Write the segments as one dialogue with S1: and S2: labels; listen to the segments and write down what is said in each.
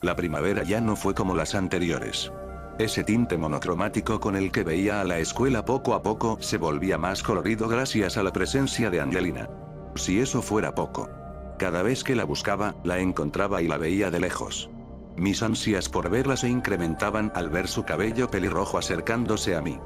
S1: La primavera ya no fue como las anteriores. Ese tinte monocromático con el que veía a la escuela poco a poco se volvía más colorido gracias a la presencia de Angelina. Si eso fuera poco. Cada vez que la buscaba, la encontraba y la veía de lejos. Mis ansias por verla se incrementaban al ver su cabello pelirrojo acercándose a mí.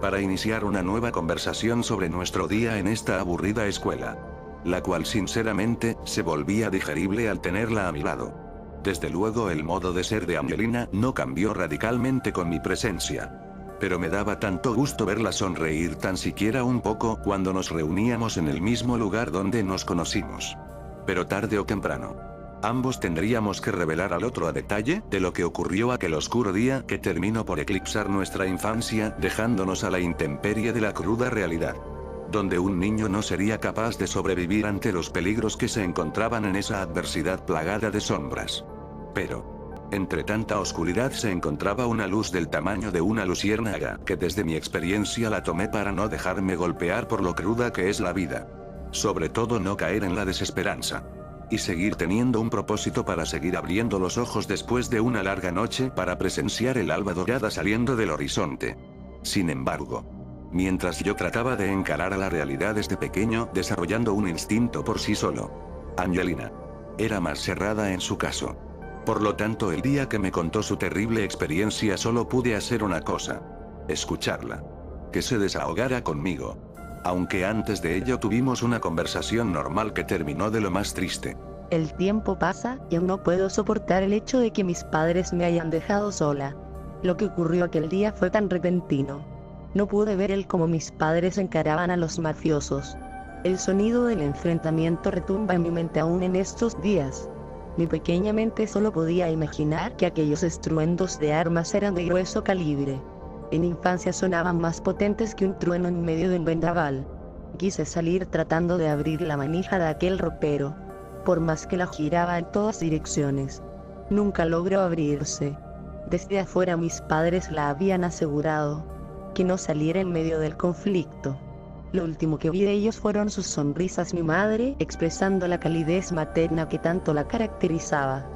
S1: Para iniciar una nueva conversación sobre nuestro día en esta aburrida escuela. La cual sinceramente, se volvía digerible al tenerla a mi lado. Desde luego el modo de ser de Angelina no cambió radicalmente con mi presencia. Pero me daba tanto gusto verla sonreír tan siquiera un poco cuando nos reuníamos en el mismo lugar donde nos conocimos. Pero tarde o temprano. Ambos tendríamos que revelar al otro a detalle de lo que ocurrió aquel oscuro día que terminó por eclipsar nuestra infancia dejándonos a la intemperie de la cruda realidad. Donde un niño no sería capaz de sobrevivir ante los peligros que se encontraban en esa adversidad plagada de sombras. Pero, entre tanta oscuridad se encontraba una luz del tamaño de una luciérnaga que desde mi experiencia la tomé para no dejarme golpear por lo cruda que es la vida. Sobre todo no caer en la desesperanza. Y seguir teniendo un propósito para seguir abriendo los ojos después de una larga noche para presenciar el alba dorada saliendo del horizonte. Sin embargo, mientras yo trataba de encarar a la realidad desde pequeño desarrollando un instinto por sí solo, Angelina era más cerrada en su caso. Por lo tanto el día que me contó su terrible experiencia solo pude hacer una cosa. Escucharla. Que se desahogara conmigo. Aunque antes de ello tuvimos una conversación normal que terminó de lo más triste.
S2: El tiempo pasa y aún no puedo soportar el hecho de que mis padres me hayan dejado sola. Lo que ocurrió aquel día fue tan repentino. No pude ver el cómo mis padres encaraban a los mafiosos. El sonido del enfrentamiento retumba en mi mente aún en estos días. Mi pequeña mente solo podía imaginar que aquellos estruendos de armas eran de grueso calibre. En infancia sonaban más potentes que un trueno en medio de un vendaval. Quise salir tratando de abrir la manija de aquel ropero. Por más que la giraba en todas direcciones, nunca logró abrirse. Desde afuera mis padres la habían asegurado que no saliera en medio del conflicto. Lo último que vi de ellos fueron sus sonrisas, mi madre expresando la calidez materna que tanto la caracterizaba,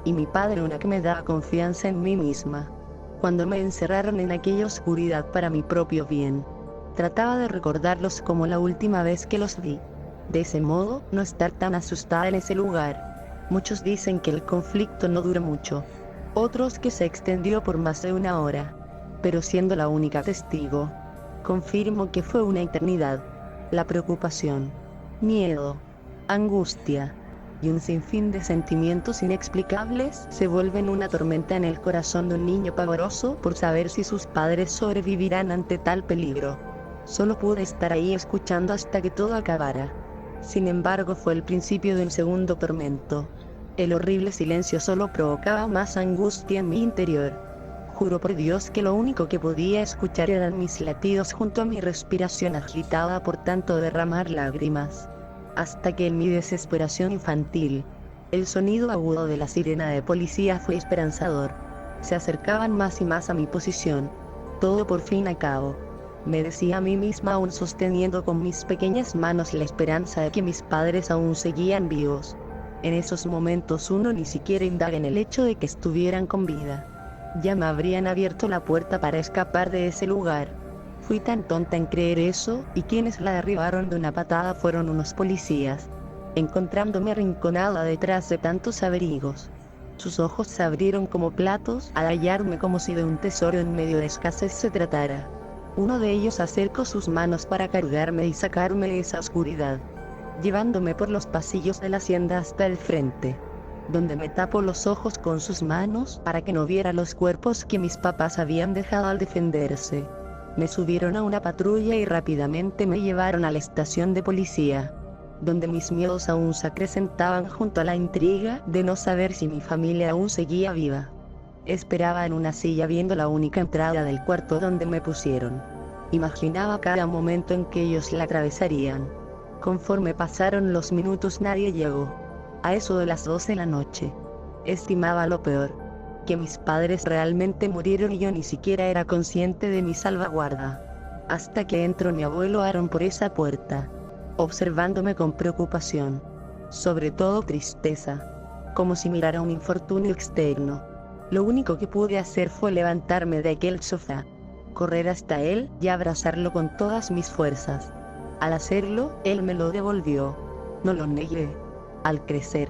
S2: y mi padre una que me daba confianza en mí misma. Cuando me encerraron en aquella oscuridad para mi propio bien, trataba de recordarlos como la última vez que los vi. De ese modo, no estar tan asustada en ese lugar. Muchos dicen que el conflicto no dura mucho, otros que se extendió por más de una hora. Pero siendo la única testigo, confirmo que fue una eternidad. La preocupación, miedo, angustia y un sinfín de sentimientos inexplicables se vuelven una tormenta en el corazón de un niño pavoroso por saber si sus padres sobrevivirán ante tal peligro. Solo pude estar ahí escuchando hasta que todo acabara. Sin embargo, fue el principio de un segundo tormento. El horrible silencio solo provocaba más angustia en mi interior. Juro por Dios que lo único que podía escuchar eran mis latidos junto a mi respiración agitada por tanto derramar lágrimas. Hasta que en mi desesperación infantil, el sonido agudo de la sirena de policía fue esperanzador. Se acercaban más y más a mi posición. Todo por fin acabó. Me decía a mí misma aún sosteniendo con mis pequeñas manos la esperanza de que mis padres aún seguían vivos. En esos momentos uno ni siquiera indaga en el hecho de que estuvieran con vida. Ya me habrían abierto la puerta para escapar de ese lugar. Fui tan tonta en creer eso, y quienes la derribaron de una patada fueron unos policías, encontrándome arrinconada detrás de tantos abrigos. Sus ojos se abrieron como platos al hallarme como si de un tesoro en medio de escasez se tratara. Uno de ellos acercó sus manos para cargarme y sacarme de esa oscuridad, llevándome por los pasillos de la hacienda hasta el frente, donde me tapó los ojos con sus manos para que no viera los cuerpos que mis papás habían dejado al defenderse. Me subieron a una patrulla y rápidamente me llevaron a la estación de policía, donde mis miedos aún se acrecentaban junto a la intriga de no saber si mi familia aún seguía viva. Esperaba en una silla viendo la única entrada del cuarto donde me pusieron. Imaginaba cada momento en que ellos la atravesarían. Conforme pasaron los minutos nadie llegó. A eso de las 12 de la noche. Estimaba lo peor. Que mis padres realmente murieron y yo ni siquiera era consciente de mi salvaguarda. Hasta que entró mi abuelo Aaron por esa puerta, observándome con preocupación. Sobre todo tristeza. como si mirara un infortunio externo. Lo único que pude hacer fue levantarme de aquel sofá, correr hasta él y abrazarlo con todas mis fuerzas. Al hacerlo, él me lo devolvió. No lo negué. Al crecer,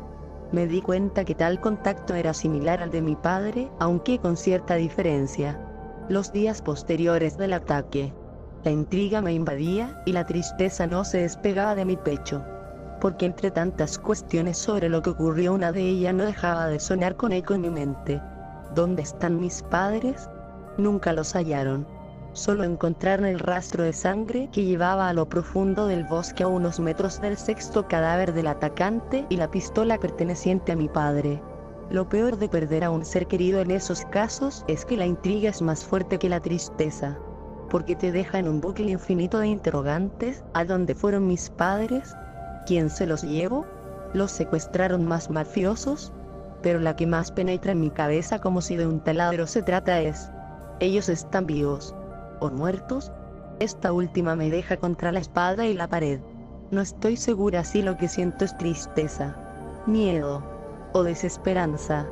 S2: me di cuenta que tal contacto era similar al de mi padre, aunque con cierta diferencia. Los días posteriores del ataque, la intriga me invadía y la tristeza no se despegaba de mi pecho. Porque entre tantas cuestiones sobre lo que ocurrió, una de ellas no dejaba de sonar con eco en mi mente. ¿Dónde están mis padres? Nunca los hallaron. Solo encontraron el rastro de sangre que llevaba a lo profundo del bosque a unos metros del sexto cadáver del atacante y la pistola perteneciente a mi padre. Lo peor de perder a un ser querido en esos casos es que la intriga es más fuerte que la tristeza, porque te deja en un bucle infinito de interrogantes. ¿A dónde fueron mis padres? ¿Quién se los llevó? ¿Los secuestraron más mafiosos? Pero la que más penetra en mi cabeza, como si de un taladro se trata, es: ¿ellos están vivos o muertos? Esta última me deja contra la espada y la pared. No estoy segura si lo que siento es tristeza, miedo o desesperanza.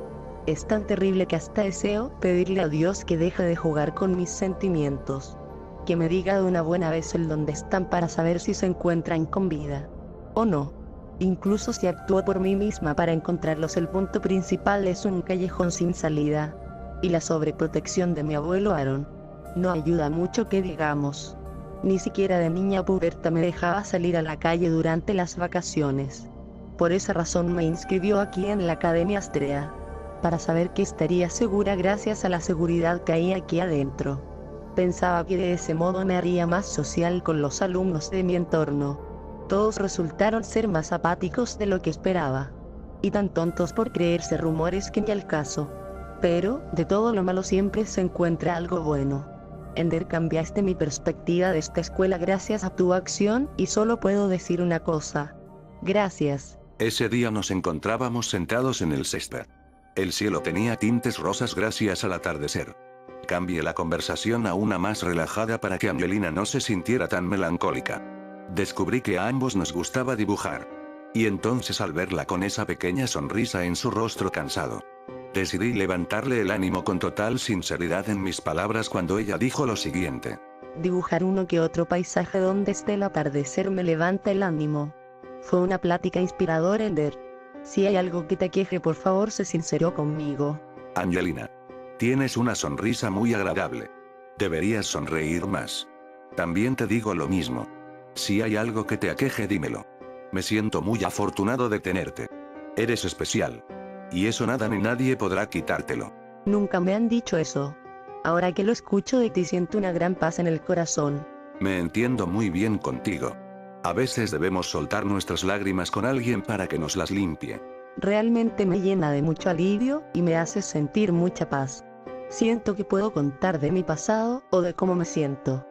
S2: Es tan terrible que hasta deseo pedirle a Dios que deje de jugar con mis sentimientos, que me diga de una buena vez el dónde están para saber si se encuentran con vida o no. Incluso si actúo por mí misma para encontrarlos, el punto principal es un callejón sin salida, y la sobreprotección de mi abuelo Aaron no ayuda mucho que digamos. Ni siquiera de niña puberta me dejaba salir a la calle durante las vacaciones. Por esa razón me inscribió aquí en la Academia Astrea, para saber que estaría segura gracias a la seguridad que hay aquí adentro. Pensaba que de ese modo me haría más social con los alumnos de mi entorno. Todos resultaron ser más apáticos de lo que esperaba, y tan tontos por creerse rumores que ni al caso. Pero, de todo lo malo siempre se encuentra algo bueno. Ender, cambiaste mi perspectiva de esta escuela gracias a tu acción, y solo puedo decir una cosa: gracias.
S1: Ese día nos encontrábamos sentados en el césped. El cielo tenía tintes rosas gracias al atardecer. Cambié la conversación a una más relajada para que Angelina no se sintiera tan melancólica. Descubrí que a ambos nos gustaba dibujar. Y entonces, al verla con esa pequeña sonrisa en su rostro cansado, decidí levantarle el ánimo con total sinceridad en mis palabras cuando ella dijo lo siguiente:
S2: Dibujar uno que otro paisaje donde esté el atardecer me levanta el ánimo. Fue una plática inspiradora, Ender. Si hay algo que te aqueje, por favor, sé sincero conmigo.
S1: Angelina, tienes una sonrisa muy agradable. Deberías sonreír más. También te digo lo mismo. Si hay algo que te aqueje, dímelo. Me siento muy afortunado de tenerte. Eres especial. Y eso nada ni nadie podrá quitártelo.
S2: Nunca me han dicho eso. Ahora que lo escucho de ti, siento una gran paz en el corazón.
S1: Me entiendo muy bien contigo. A veces debemos soltar nuestras lágrimas con alguien para que nos las limpie.
S2: Realmente me llena de mucho alivio y me hace sentir mucha paz. Siento que puedo contar de mi pasado o de cómo me siento.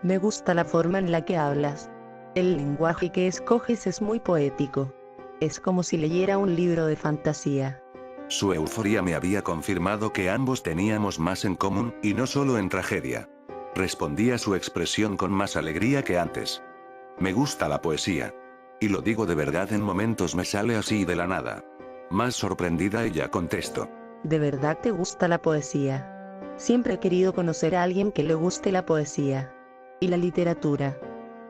S2: Me gusta la forma en la que hablas. El lenguaje que escoges es muy poético. Es como si leyera un libro de fantasía.
S1: Su euforia me había confirmado que ambos teníamos más en común, y no solo en tragedia. Respondí a su expresión con más alegría que antes. Me gusta la poesía. Y lo digo de verdad, en momentos me sale así de la nada. Más sorprendida, ella contestó:
S2: ¿De verdad te gusta la poesía? Siempre he querido conocer a alguien que le guste la poesía y la literatura,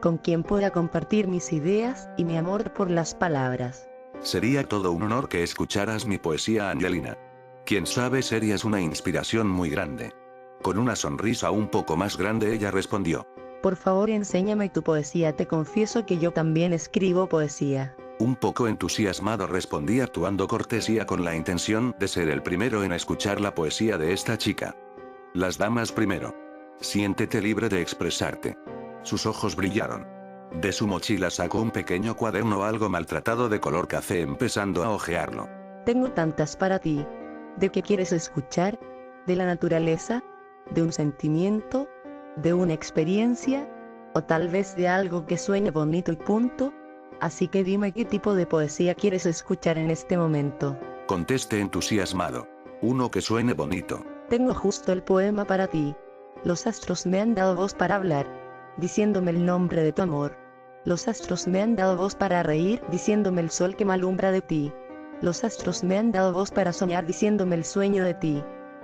S2: con quien pueda compartir mis ideas y mi amor por las palabras.
S1: Sería todo un honor que escucharas mi poesía, Angelina. Quién sabe, serías una inspiración muy grande. Con una sonrisa un poco más grande, ella respondió:
S2: Por favor, enséñame tu poesía. Te confieso que yo también escribo poesía.
S1: Un poco entusiasmado respondí, actuando cortesía con la intención de ser el primero en escuchar la poesía de esta chica. Las damas primero. Siéntete libre de expresarte. Sus ojos brillaron. De su mochila sacó un pequeño cuaderno algo maltratado de color café, empezando a hojearlo.
S2: Tengo tantas para ti. ¿De qué quieres escuchar? ¿De la naturaleza? ¿De un sentimiento? ¿De una experiencia? ¿O tal vez de algo que suene bonito y punto? Así que dime qué tipo de poesía quieres escuchar en este momento.
S1: Contesté entusiasmado. Uno que suene bonito.
S2: Tengo justo el poema para ti. Los astros me han dado voz para hablar, diciéndome el nombre de tu amor. Los astros me han dado voz para reír, diciéndome el sol que me alumbra de ti. Los astros me han dado voz para soñar diciéndome el sueño de ti.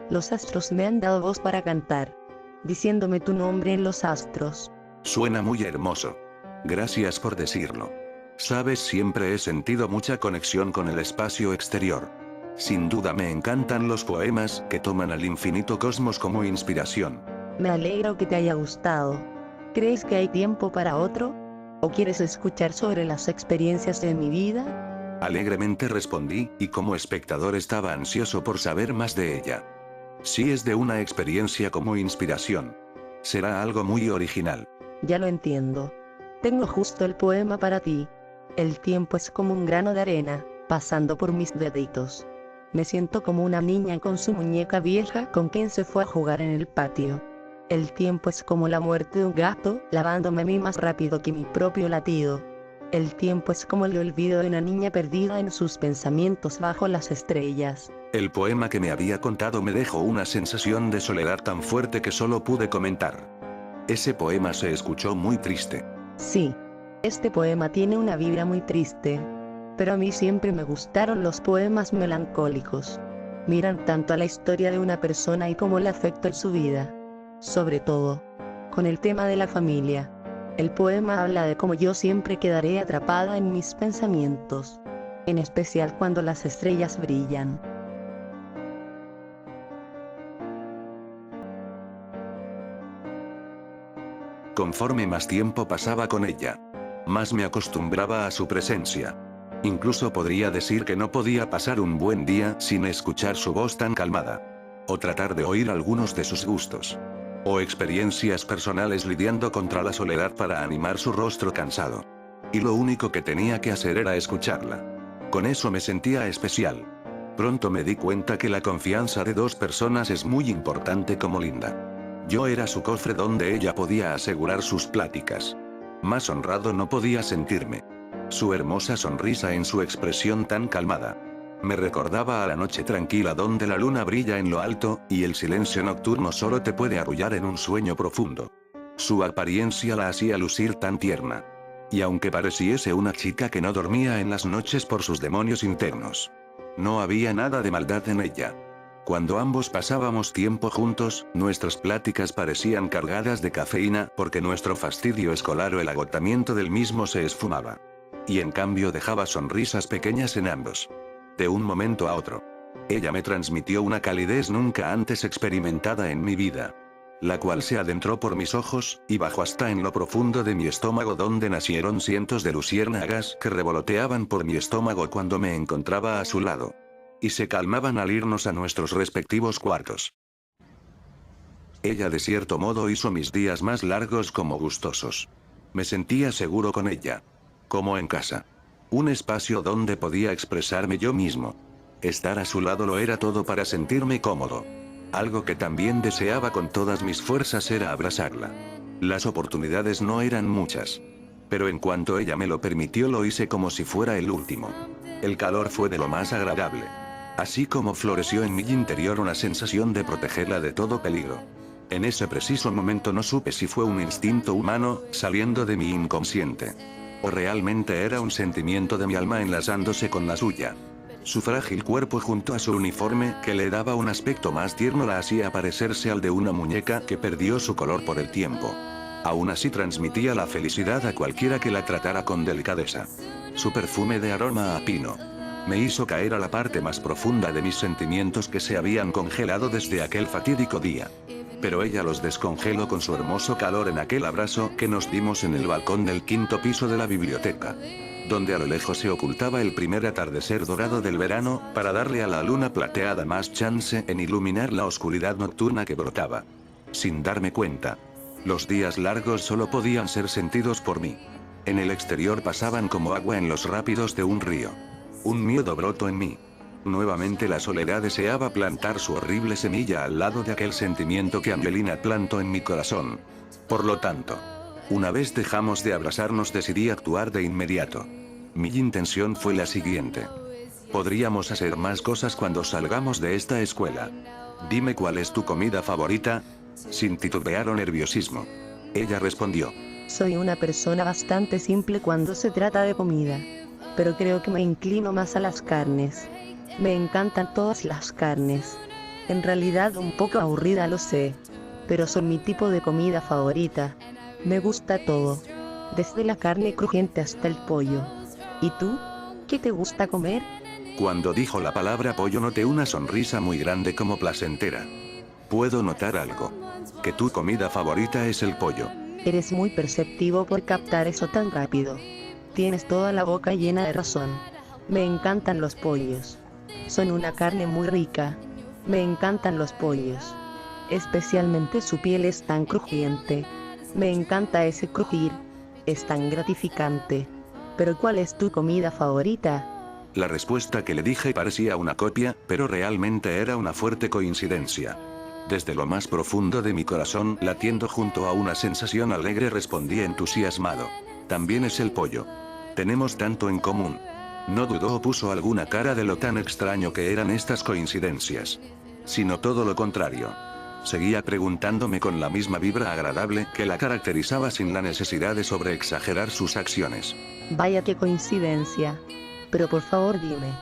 S2: Los astros me han dado voz para cantar, diciéndome tu nombre en los astros.
S1: Suena muy hermoso. Gracias por decirlo. Sabes, siempre he sentido mucha conexión con el espacio exterior. Sin duda me encantan los poemas que toman al infinito cosmos como inspiración.
S2: Me alegro que te haya gustado. ¿Crees que hay tiempo para otro? ¿O quieres escuchar sobre las experiencias de mi vida?
S1: Alegremente respondí, y como espectador estaba ansioso por saber más de ella. Si es de una experiencia como inspiración, será algo muy original.
S2: Ya lo entiendo. Tengo justo el poema para ti. El tiempo es como un grano de arena, pasando por mis deditos. Me siento como una niña con su muñeca vieja con quien se fue a jugar en el patio. El tiempo es como la muerte de un gato, lavándome a mí más rápido que mi propio latido. El tiempo es como el olvido de una niña perdida en sus pensamientos bajo las estrellas.
S1: El poema que me había contado me dejó una sensación de soledad tan fuerte que solo pude comentar. Ese poema se escuchó muy triste.
S2: Sí, este poema tiene una vibra muy triste. Pero a mí siempre me gustaron los poemas melancólicos. Miran tanto a la historia de una persona y cómo le afecta en su vida. Sobre todo, con el tema de la familia. El poema habla de cómo yo siempre quedaré atrapada en mis pensamientos. En especial cuando las estrellas brillan.
S1: Conforme más tiempo pasaba con ella, más me acostumbraba a su presencia. Incluso podría decir que no podía pasar un buen día sin escuchar su voz tan calmada. O tratar de oír algunos de sus gustos. O experiencias personales lidiando contra la soledad para animar su rostro cansado. Y lo único que tenía que hacer era escucharla. Con eso me sentía especial. Pronto me di cuenta que la confianza de dos personas es muy importante como Linda. Yo era su cofre donde ella podía asegurar sus pláticas. Más honrado no podía sentirme. Su hermosa sonrisa en su expresión tan calmada me recordaba a la noche tranquila donde la luna brilla en lo alto, y el silencio nocturno solo te puede arrullar en un sueño profundo. Su apariencia la hacía lucir tan tierna. Y aunque pareciese una chica que no dormía en las noches por sus demonios internos, no había nada de maldad en ella. Cuando ambos pasábamos tiempo juntos, nuestras pláticas parecían cargadas de cafeína, porque nuestro fastidio escolar o el agotamiento del mismo se esfumaba. Y en cambio dejaba sonrisas pequeñas en ambos. De un momento a otro, ella me transmitió una calidez nunca antes experimentada en mi vida, la cual se adentró por mis ojos, y bajó hasta en lo profundo de mi estómago donde nacieron cientos de luciérnagas que revoloteaban por mi estómago cuando me encontraba a su lado. Y se calmaban al irnos a nuestros respectivos cuartos. Ella de cierto modo hizo mis días más largos como gustosos. Me sentía seguro con ella. Como en casa. Un espacio donde podía expresarme yo mismo. Estar a su lado lo era todo para sentirme cómodo. Algo que también deseaba con todas mis fuerzas era abrazarla. Las oportunidades no eran muchas. Pero en cuanto ella me lo permitió lo hice como si fuera el último. El calor fue de lo más agradable. Así como floreció en mi interior una sensación de protegerla de todo peligro. En ese preciso momento no supe si fue un instinto humano, saliendo de mi inconsciente. O realmente era un sentimiento de mi alma enlazándose con la suya. Su frágil cuerpo junto a su uniforme, que le daba un aspecto más tierno, la hacía parecerse al de una muñeca que perdió su color por el tiempo. Aún así transmitía la felicidad a cualquiera que la tratara con delicadeza. Su perfume de aroma a pino me hizo caer a la parte más profunda de mis sentimientos que se habían congelado desde aquel fatídico día. Pero ella los descongeló con su hermoso calor en aquel abrazo que nos dimos en el balcón del quinto piso de la biblioteca, donde a lo lejos se ocultaba el primer atardecer dorado del verano, para darle a la luna plateada más chance en iluminar la oscuridad nocturna que brotaba. Sin darme cuenta, los días largos solo podían ser sentidos por mí. En el exterior pasaban como agua en los rápidos de un río. Un miedo brotó en mí. Nuevamente la soledad deseaba plantar su horrible semilla al lado de aquel sentimiento que Angelina plantó en mi corazón. Por lo tanto, una vez dejamos de abrazarnos decidí actuar de inmediato. Mi intención fue la siguiente. Podríamos hacer más cosas cuando salgamos de esta escuela. Dime cuál es tu comida favorita. Sin titubear o nerviosismo, ella respondió.
S2: Soy una persona bastante simple cuando se trata de comida. pero creo que me inclino más a las carnes. Me encantan todas las carnes. En realidad un poco aburrida, lo sé, pero son mi tipo de comida favorita. Me gusta todo, desde la carne crujiente hasta el pollo. ¿Y tú? ¿Qué te gusta comer?
S1: Cuando dijo la palabra pollo noté una sonrisa muy grande como placentera. Puedo notar algo. Que tu comida favorita es el pollo.
S2: Eres muy perceptivo por captar eso tan rápido. Tienes toda la boca llena de razón. Me encantan los pollos. Son una carne muy rica. Me encantan los pollos. Especialmente su piel es tan crujiente. Me encanta ese crujir. Es tan gratificante. Pero ¿cuál es tu comida favorita?
S1: La respuesta que le dije parecía una copia, pero realmente era una fuerte coincidencia. Desde lo más profundo de mi corazón, latiendo junto a una sensación alegre, respondí entusiasmado. También es el pollo. Tenemos tanto en común. No dudó o puso alguna cara de lo tan extraño que eran estas coincidencias. Sino todo lo contrario. Seguía preguntándome con la misma vibra agradable que la caracterizaba sin la necesidad de sobreexagerar sus acciones.
S2: Vaya qué coincidencia. Pero por favor dime,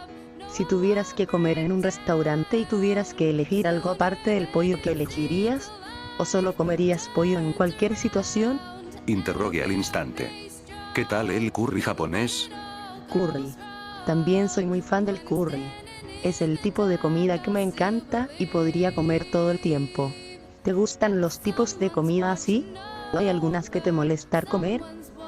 S2: si tuvieras que comer en un restaurante y tuvieras que elegir algo aparte del pollo, ¿qué elegirías? ¿O solo comerías pollo en cualquier situación?
S1: Interrogué al instante. ¿Qué tal el curry japonés?
S2: Curry. También soy muy fan del curry. Es el tipo de comida que me encanta y podría comer todo el tiempo. ¿Te gustan los tipos de comida así? ¿O hay algunas que te molestar comer?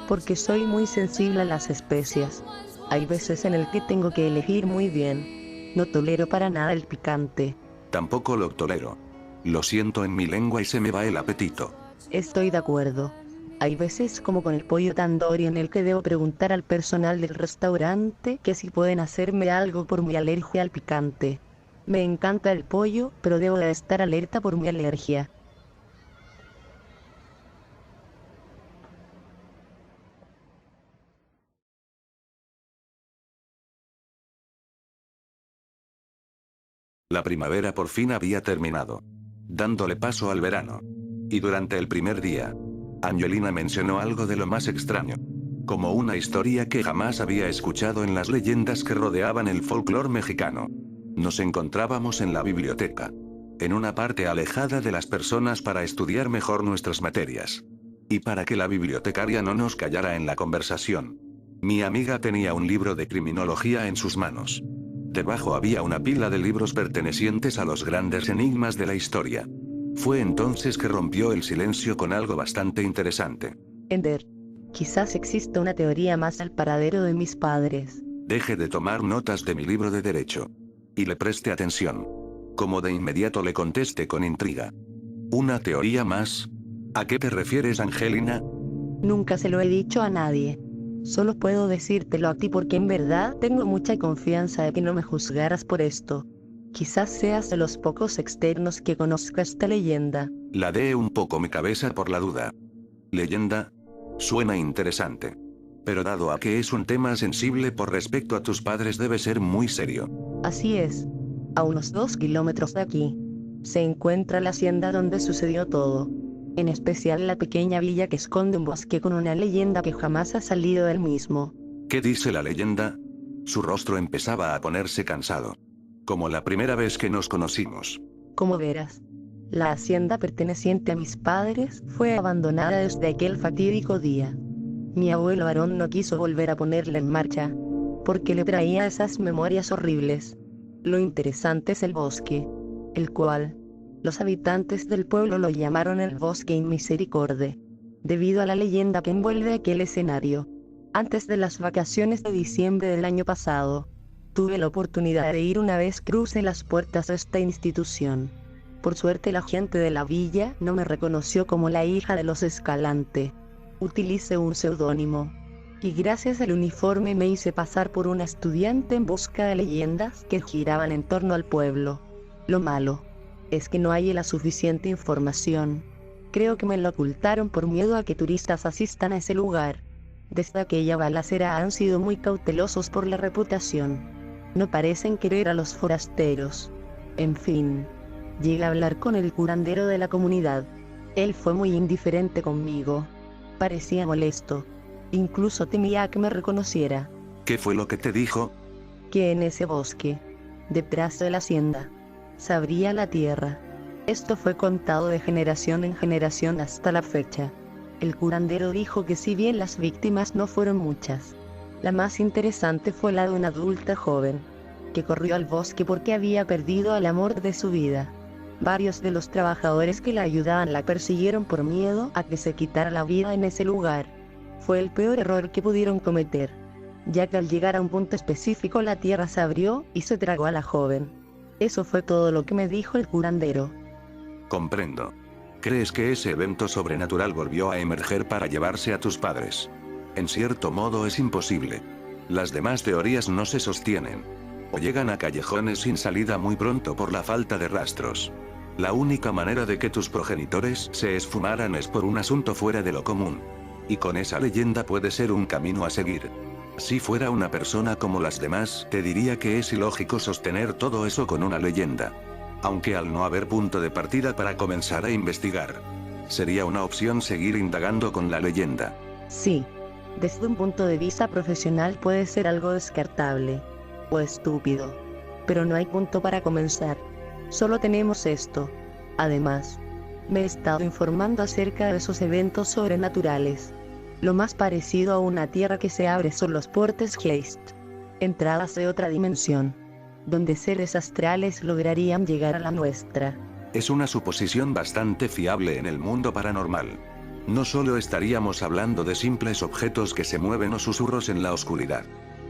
S2: Porque soy muy sensible a las especias. Hay veces en el que tengo que elegir muy bien. No tolero para nada el picante.
S1: Tampoco lo tolero. Lo siento en mi lengua y se me va el apetito.
S2: Estoy de acuerdo. Hay veces como con el pollo tandoori en el que debo preguntar al personal del restaurante que si pueden hacerme algo por mi alergia al picante. Me encanta el pollo, pero debo de estar alerta por mi alergia.
S1: La primavera por fin había terminado, dándole paso al verano. Y durante el primer día, Angelina mencionó algo de lo más extraño. Como una historia que jamás había escuchado en las leyendas que rodeaban el folclore mexicano. Nos encontrábamos en la biblioteca. En una parte alejada de las personas para estudiar mejor nuestras materias. Y para que la bibliotecaria no nos callara en la conversación. Mi amiga tenía un libro de criminología en sus manos. Debajo había una pila de libros pertenecientes a los grandes enigmas de la historia. Fue entonces que rompió el silencio con algo bastante interesante.
S2: Ender, quizás exista una teoría más al paradero de mis padres.
S1: Deje de tomar notas de mi libro de derecho. Y le preste atención. Como de inmediato le contesté con intriga. ¿Una teoría más? ¿A qué te refieres, Angelina?
S2: Nunca se lo he dicho a nadie. Solo puedo decírtelo a ti porque en verdad tengo mucha confianza de que no me juzgaras por esto. Quizás seas de los pocos externos que conozca esta leyenda.
S1: Ladeé un poco mi cabeza por la duda. ¿Leyenda? Suena interesante. Pero dado a que es un tema sensible por respecto a tus padres, debe ser muy serio.
S2: Así es. A unos 2 kilómetros de aquí se encuentra la hacienda donde sucedió todo. En especial la pequeña villa que esconde un bosque con una leyenda que jamás ha salido del mismo.
S1: ¿Qué dice la leyenda? Su rostro empezaba a ponerse cansado. Como la primera vez que nos conocimos.
S2: Como verás, la hacienda perteneciente a mis padres fue abandonada desde aquel fatídico día. Mi abuelo Aarón no quiso volver a ponerla en marcha, porque le traía esas memorias horribles. Lo interesante es el bosque, el cual los habitantes del pueblo lo llamaron el Bosque Inmisericorde, debido a la leyenda que envuelve aquel escenario. Antes de las vacaciones de diciembre del año pasado, tuve la oportunidad de ir una vez crucé las puertas de esta institución. Por suerte la gente de la villa no me reconoció como la hija de los Escalante. Utilicé un seudónimo. Y gracias al uniforme me hice pasar por una estudiante en busca de leyendas que giraban en torno al pueblo. Lo malo es que no hay la suficiente información. Creo que me lo ocultaron por miedo a que turistas asistan a ese lugar. Desde aquella balacera han sido muy cautelosos por la reputación. No parecen querer a los forasteros. En fin, llegué a hablar con el curandero de la comunidad. Él fue muy indiferente conmigo. Parecía molesto. Incluso temía que me reconociera.
S1: ¿Qué fue lo que te dijo?
S2: Que en ese bosque, detrás de la hacienda, se abría la tierra. Esto fue contado de generación en generación hasta la fecha. El curandero dijo que si bien las víctimas no fueron muchas, la más interesante fue la de una adulta joven, que corrió al bosque porque había perdido al amor de su vida. Varios de los trabajadores que la ayudaban la persiguieron por miedo a que se quitara la vida en ese lugar. Fue el peor error que pudieron cometer, ya que al llegar a un punto específico la tierra se abrió y se tragó a la joven. Eso fue todo lo que me dijo el curandero.
S1: Comprendo. ¿Crees que ese evento sobrenatural volvió a emerger para llevarse a tus padres? En cierto modo es imposible. Las demás teorías no se sostienen. O llegan a callejones sin salida muy pronto por la falta de rastros. La única manera de que tus progenitores se esfumaran es por un asunto fuera de lo común. Y con esa leyenda puede ser un camino a seguir. Si fuera una persona como las demás, te diría que es ilógico sostener todo eso con una leyenda. Aunque al no haber punto de partida para comenzar a investigar, sería una opción seguir indagando con la leyenda.
S2: Sí, desde un punto de vista profesional puede ser algo descartable o estúpido, pero no hay punto para comenzar. Solo tenemos esto. Además, me he estado informando acerca de esos eventos sobrenaturales. Lo más parecido a una tierra que se abre son los portes Geist, entradas de otra dimensión, donde seres astrales lograrían llegar a la nuestra.
S1: Es una suposición bastante fiable en el mundo paranormal. No solo estaríamos hablando de simples objetos que se mueven o susurros en la oscuridad.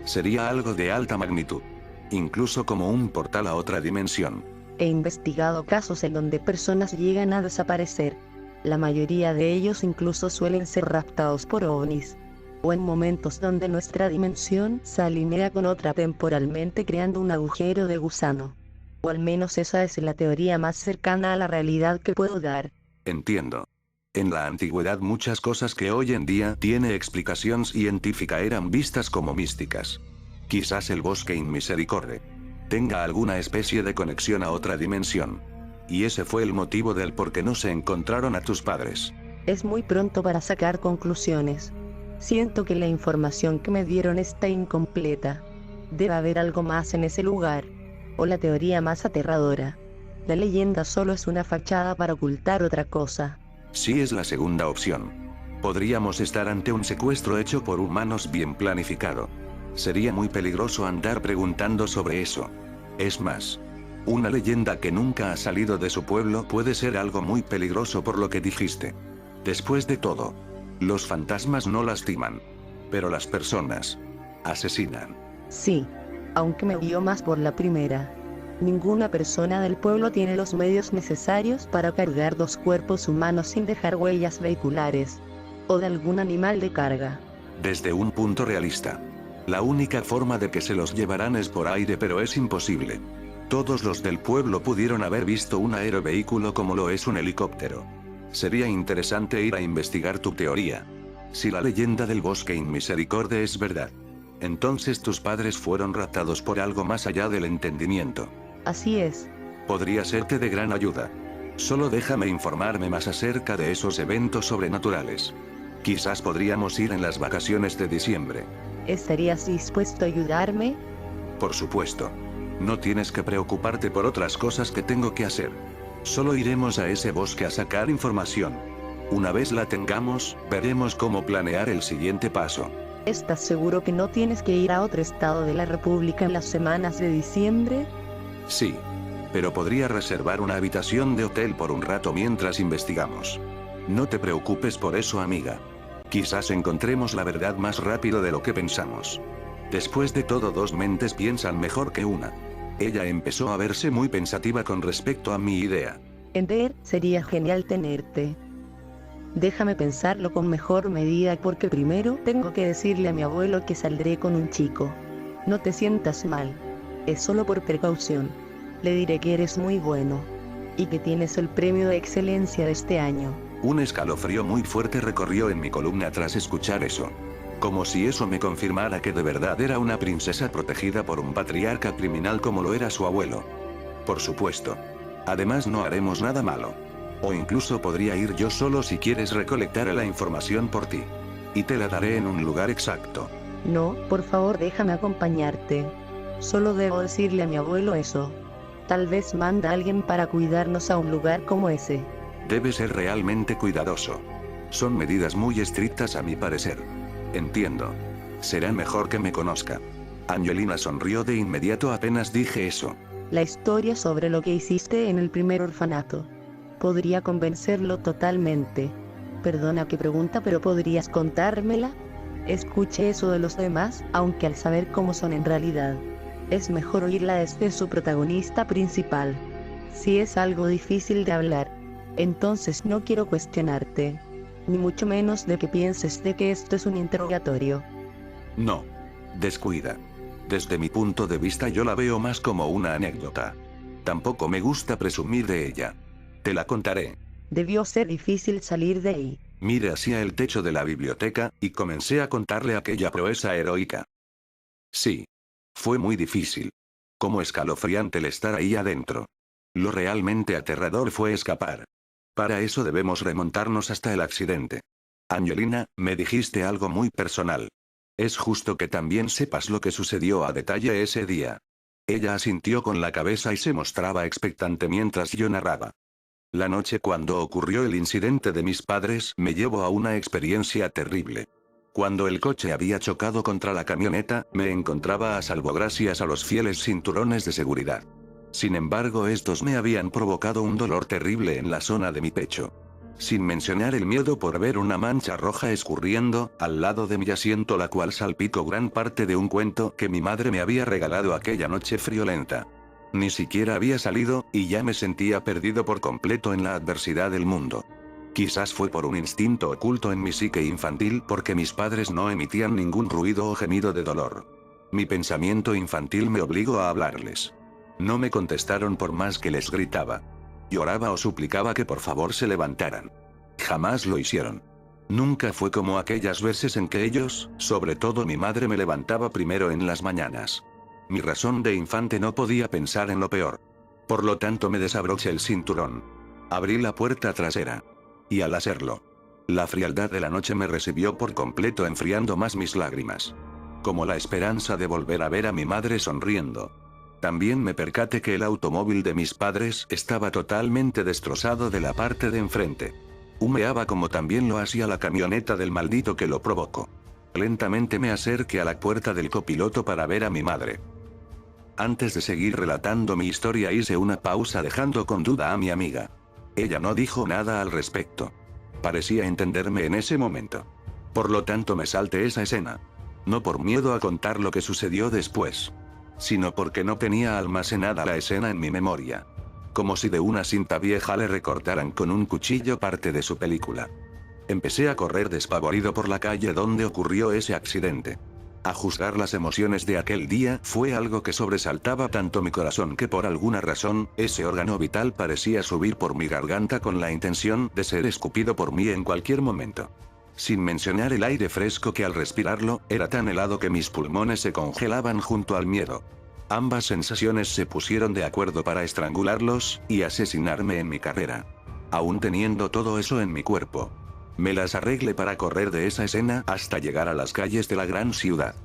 S1: Sería algo de alta magnitud. Incluso como un portal a otra dimensión.
S2: He investigado casos en donde personas llegan a desaparecer. La mayoría de ellos incluso suelen ser raptados por ovnis. O en momentos donde nuestra dimensión se alinea con otra temporalmente creando un agujero de gusano. O al menos esa es la teoría más cercana a la realidad que puedo dar.
S1: Entiendo. En la antigüedad muchas cosas que hoy en día tiene explicación científica eran vistas como místicas. Quizás el bosque Inmisericorde tenga alguna especie de conexión a otra dimensión. Y ese fue el motivo del por qué no se encontraron a tus padres.
S2: Es muy pronto para sacar conclusiones. Siento que la información que me dieron está incompleta. Debe haber algo más en ese lugar. O la teoría más aterradora. La leyenda solo es una fachada para ocultar otra cosa.
S1: Sí, es la segunda opción. Podríamos estar ante un secuestro hecho por humanos bien planificado. Sería muy peligroso andar preguntando sobre eso. Es más, una leyenda que nunca ha salido de su pueblo puede ser algo muy peligroso por lo que dijiste. Después de todo, los fantasmas no lastiman, pero las personas asesinan.
S2: Sí, aunque me guío más por la primera. Ninguna persona del pueblo tiene los medios necesarios para cargar 2 cuerpos humanos sin dejar huellas vehiculares, o de algún animal de carga.
S1: Desde un punto realista, la única forma de que se los llevarán es por aire, pero es imposible. Todos los del pueblo pudieron haber visto un aerovehículo como lo es un helicóptero. Sería interesante ir a investigar tu teoría. Si la leyenda del bosque Inmisericorde es verdad, entonces tus padres fueron raptados por algo más allá del entendimiento.
S2: Así es.
S1: Podría serte de gran ayuda. Solo déjame informarme más acerca de esos eventos sobrenaturales. Quizás podríamos ir en las vacaciones de diciembre.
S2: ¿Estarías dispuesto a ayudarme?
S1: Por supuesto. No tienes que preocuparte por otras cosas que tengo que hacer. Solo iremos a ese bosque a sacar información. Una vez la tengamos, veremos cómo planear el siguiente paso.
S2: ¿Estás seguro que no tienes que ir a otro estado de la República en las semanas de diciembre?
S1: Sí. Pero podría reservar una habitación de hotel por un rato mientras investigamos. No te preocupes por eso, amiga. Quizás encontremos la verdad más rápido de lo que pensamos. Después de todo, 2 mentes piensan mejor que una. Ella empezó a verse muy pensativa con respecto a mi idea.
S2: Ender, sería genial tenerte. Déjame pensarlo con mejor medida porque primero tengo que decirle a mi abuelo que saldré con un chico. No te sientas mal. Es solo por precaución. Le diré que eres muy bueno. Y que tienes el premio de excelencia de este año.
S1: Un escalofrío muy fuerte recorrió en mi columna tras escuchar eso. Como si eso me confirmara que de verdad era una princesa protegida por un patriarca criminal como lo era su abuelo. Por supuesto. Además, no haremos nada malo. O incluso podría ir yo solo si quieres recolectar la información por ti. Y te la daré en un lugar exacto.
S2: No, por favor déjame acompañarte. Solo debo decirle a mi abuelo eso. Tal vez manda a alguien para cuidarnos a un lugar como ese.
S1: Debe ser realmente cuidadoso. Son medidas muy estrictas a mi parecer. Entiendo. Será mejor que me conozca. Angelina sonrió de inmediato apenas dije eso.
S2: La historia sobre lo que hiciste en el primer orfanato podría convencerlo totalmente. Perdona que pregunta, pero ¿podrías contármela? Escuche eso de los demás, aunque al saber cómo son en realidad, es mejor oírla desde su protagonista principal. Si es algo difícil de hablar, entonces no quiero cuestionarte, ni mucho menos de que pienses de que esto es un interrogatorio.
S1: No. Descuida. Desde mi punto de vista yo la veo más como una anécdota. Tampoco me gusta presumir de ella. Te la contaré.
S2: Debió ser difícil salir de ahí.
S1: Miré hacia el techo de la biblioteca, y comencé a contarle aquella proeza heroica. Sí. Fue muy difícil. Como escalofriante el estar ahí adentro. Lo realmente aterrador fue escapar. Para eso debemos remontarnos hasta el accidente. Angelina, me dijiste algo muy personal. Es justo que también sepas lo que sucedió a detalle ese día. Ella asintió con la cabeza y se mostraba expectante mientras yo narraba. La noche cuando ocurrió el incidente de mis padres me llevó a una experiencia terrible. Cuando el coche había chocado contra la camioneta, me encontraba a salvo gracias a los fieles cinturones de seguridad. Sin embargo, estos me habían provocado un dolor terrible en la zona de mi pecho. Sin mencionar el miedo por ver una mancha roja escurriendo al lado de mi asiento, la cual salpicó gran parte de un cuento que mi madre me había regalado aquella noche friolenta. Ni siquiera había salido, y ya me sentía perdido por completo en la adversidad del mundo. Quizás fue por un instinto oculto en mi psique infantil, porque mis padres no emitían ningún ruido o gemido de dolor. Mi pensamiento infantil me obligó a hablarles. No me contestaron por más que les gritaba. Lloraba o suplicaba que por favor se levantaran. Jamás lo hicieron. Nunca fue como aquellas veces en que ellos, sobre todo mi madre, me levantaba primero en las mañanas. Mi razón de infante no podía pensar en lo peor. Por lo tanto me desabroché el cinturón. Abrí la puerta trasera. Y al hacerlo, la frialdad de la noche me recibió por completo, enfriando más mis lágrimas. Como la esperanza de volver a ver a mi madre sonriendo. También me percaté que el automóvil de mis padres estaba totalmente destrozado de la parte de enfrente. Humeaba como también lo hacía la camioneta del maldito que lo provocó. Lentamente me acerqué a la puerta del copiloto para ver a mi madre. Antes de seguir relatando mi historia hice una pausa, dejando con duda a mi amiga. Ella no dijo nada al respecto. Parecía entenderme en ese momento. Por lo tanto me salté esa escena. No por miedo a contar lo que sucedió después, sino porque no tenía almacenada la escena en mi memoria. Como si de una cinta vieja le recortaran con un cuchillo parte de su película. Empecé a correr despavorido por la calle donde ocurrió ese accidente. A juzgar las emociones de aquel día, fue algo que sobresaltaba tanto mi corazón que por alguna razón, ese órgano vital parecía subir por mi garganta con la intención de ser escupido por mí en cualquier momento. Sin mencionar el aire fresco que al respirarlo, era tan helado que mis pulmones se congelaban junto al miedo. Ambas sensaciones se pusieron de acuerdo para estrangularlos y asesinarme en mi carrera. Aún teniendo todo eso en mi cuerpo, me las arreglé para correr de esa escena hasta llegar a las calles de la gran ciudad,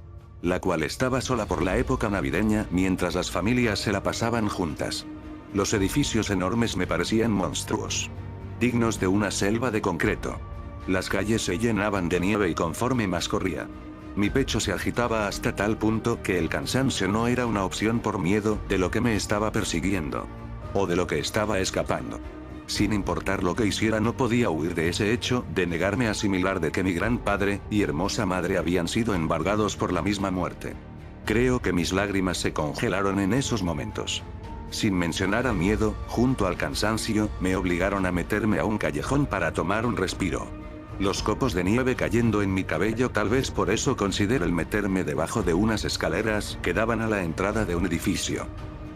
S1: la cual estaba sola por la época navideña, mientras las familias se la pasaban juntas. Los edificios enormes me parecían monstruos, dignos de una selva de concreto. Las calles se llenaban de nieve y conforme más corría, mi pecho se agitaba hasta tal punto que el cansancio no era una opción por miedo de lo que me estaba persiguiendo, o de lo que estaba escapando. Sin importar lo que hiciera, no podía huir de ese hecho, de negarme a asimilar de que mi gran padre y hermosa madre habían sido embargados por la misma muerte. Creo que mis lágrimas se congelaron en esos momentos. Sin mencionar al miedo, junto al cansancio, me obligaron a meterme a un callejón para tomar un respiro. Los copos de nieve cayendo en mi cabello, tal vez por eso considero el meterme debajo de unas escaleras que daban a la entrada de un edificio.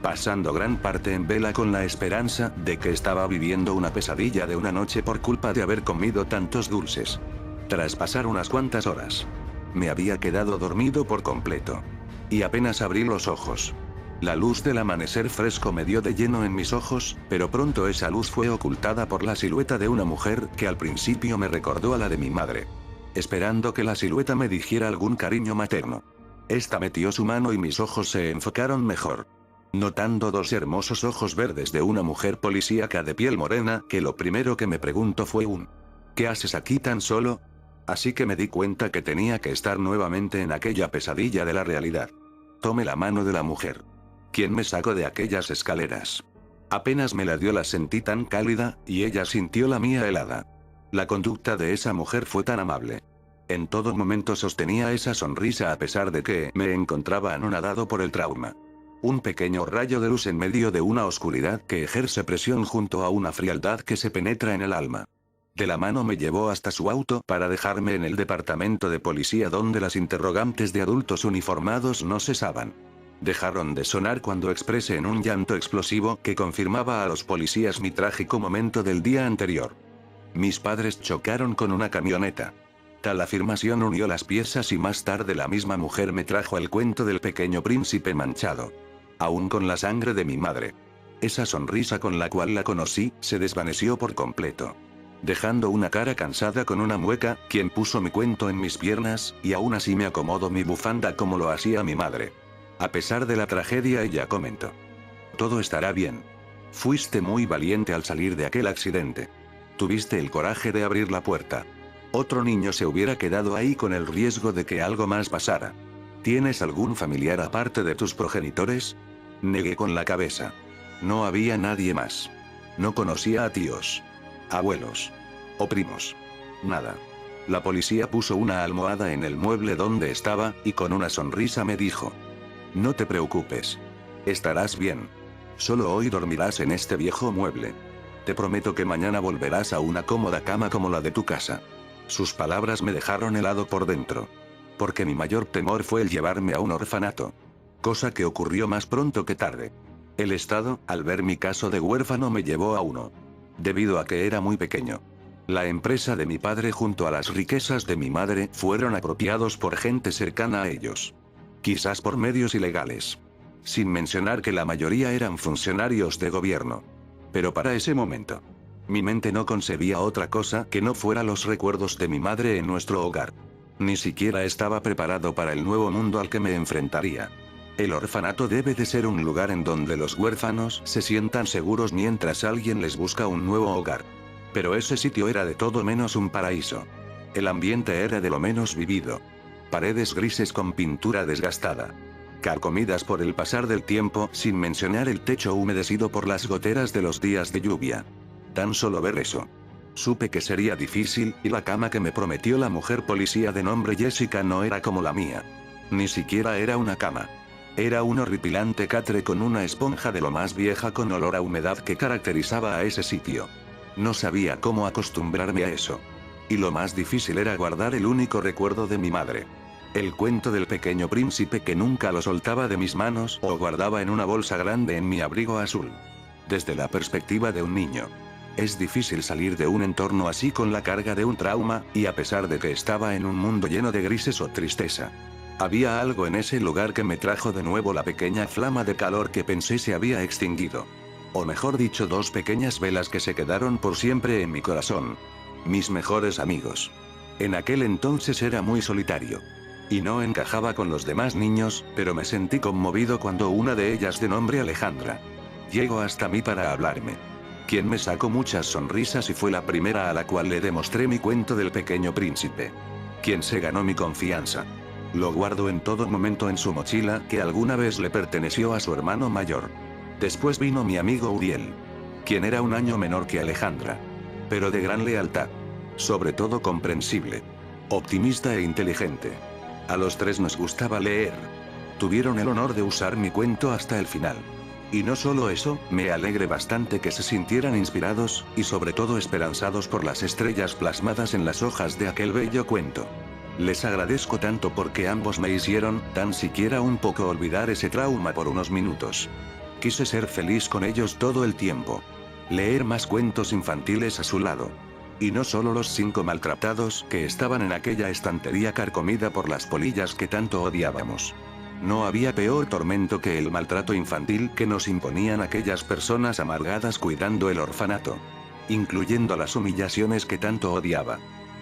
S1: Pasando gran parte en vela con la esperanza de que estaba viviendo una pesadilla de una noche por culpa de haber comido tantos dulces. Tras pasar unas cuantas horas, me había quedado dormido por completo. Y apenas abrí los ojos. La luz del amanecer fresco me dio de lleno en mis ojos, pero pronto esa luz fue ocultada por la silueta de una mujer que al principio me recordó a la de mi madre. esperando que la silueta me dijera algún cariño materno. Esta metió su mano y mis ojos se enfocaron mejor. Notando dos hermosos ojos verdes de una mujer policíaca de piel morena, que lo primero que me preguntó fue ¿qué haces aquí tan solo? Así que me di cuenta que tenía que estar nuevamente en aquella pesadilla de la realidad. Tomé la mano de la mujer. ¿Quién me sacó de aquellas escaleras? Apenas me la dio la sentí tan cálida, y ella sintió la mía helada. La conducta de esa mujer fue tan amable. En todo momento sostenía esa sonrisa a pesar de que me encontraba anonadado por el trauma. Un pequeño rayo de luz en medio de una oscuridad que ejerce presión junto a una frialdad que se penetra en el alma. De la mano me llevó hasta su auto para dejarme en el departamento de policía donde las interrogantes de adultos uniformados no cesaban. Dejaron de sonar cuando expresé en un llanto explosivo que confirmaba a los policías mi trágico momento del día anterior. Mis padres chocaron con una camioneta. Tal afirmación unió las piezas y más tarde la misma mujer me trajo el cuento del pequeño príncipe manchado. Aún con la sangre de mi madre. Esa sonrisa con la cual la conocí, se desvaneció por completo. Dejando una cara cansada con una mueca, quien puso mi cuento en mis piernas, y aún así me acomodó mi bufanda como lo hacía mi madre. A pesar de la tragedia ella comentó. Todo estará bien. Fuiste muy valiente al salir de aquel accidente. Tuviste el coraje de abrir la puerta. Otro niño se hubiera quedado ahí con el riesgo de que algo más pasara. ¿Tienes algún familiar aparte de tus progenitores? Negué con la cabeza. No había nadie más. No conocía a tíos, abuelos o primos. Nada. La policía puso una almohada en el mueble donde estaba, y con una sonrisa me dijo. No te preocupes. Estarás bien. Solo hoy dormirás en este viejo mueble. Te prometo que mañana volverás a una cómoda cama como la de tu casa. Sus palabras me dejaron helado por dentro. Porque mi mayor temor fue el llevarme a un orfanato. Cosa que ocurrió más pronto que tarde. El Estado, al ver mi caso de huérfano, me llevó a uno. Debido a que era muy pequeño. La empresa de mi padre junto a las riquezas de mi madre fueron apropiados por gente cercana a ellos. Quizás por medios ilegales. Sin mencionar que la mayoría eran funcionarios de gobierno. Pero para ese momento, mi mente no concebía otra cosa que no fuera los recuerdos de mi madre en nuestro hogar. Ni siquiera estaba preparado para el nuevo mundo al que me enfrentaría. El orfanato debe de ser un lugar en donde los huérfanos se sientan seguros mientras alguien les busca un nuevo hogar. Pero ese sitio era de todo menos un paraíso. El ambiente era de lo menos vivido. Paredes grises con pintura desgastada. Carcomidas por el pasar del tiempo, sin mencionar el techo humedecido por las goteras de los días de lluvia. Tan solo ver eso. Supe que sería difícil, y la cama que me prometió la mujer policía de nombre Jessica no era como la mía. Ni siquiera era una cama. Era un horripilante catre con una esponja de lo más vieja con olor a humedad que caracterizaba a ese sitio. No sabía cómo acostumbrarme a eso. Y lo más difícil era guardar el único recuerdo de mi madre. El cuento del pequeño príncipe que nunca lo soltaba de mis manos o guardaba en una bolsa grande en mi abrigo azul. Desde la perspectiva de un niño. Es difícil salir de un entorno así con la carga de un trauma, y a pesar de que estaba en un mundo lleno de grises o tristeza. Había algo en ese lugar que me trajo de nuevo la pequeña flama de calor que pensé se había extinguido. O mejor dicho, dos pequeñas velas que se quedaron por siempre en mi corazón. Mis mejores amigos. En aquel entonces era muy solitario. Y no encajaba con los demás niños, pero me sentí conmovido cuando una de ellas, de nombre Alejandra, llegó hasta mí para hablarme. Quien me sacó muchas sonrisas y fue la primera a la cual le demostré mi cuento del pequeño príncipe. Quien se ganó mi confianza. Lo guardo en todo momento en su mochila, que alguna vez le perteneció a su hermano mayor. Después vino mi amigo Uriel. Quien era un año menor que Alejandra. Pero de gran lealtad. Sobre todo comprensible. Optimista e inteligente. A los tres nos gustaba leer. Tuvieron el honor de usar mi cuento hasta el final. Y no solo eso, me alegre bastante que se sintieran inspirados, y sobre todo esperanzados por las estrellas plasmadas en las hojas de aquel bello cuento. Les agradezco tanto porque ambos me hicieron, tan siquiera un poco, olvidar ese trauma por unos minutos. Quise ser feliz con ellos todo el tiempo. Leer más cuentos infantiles a su lado. Y no solo los 5 maltratados que estaban en aquella estantería carcomida por las polillas que tanto odiábamos. No había peor tormento que el maltrato infantil que nos imponían aquellas personas amargadas cuidando el orfanato. Incluyendo las humillaciones que tanto odiaba.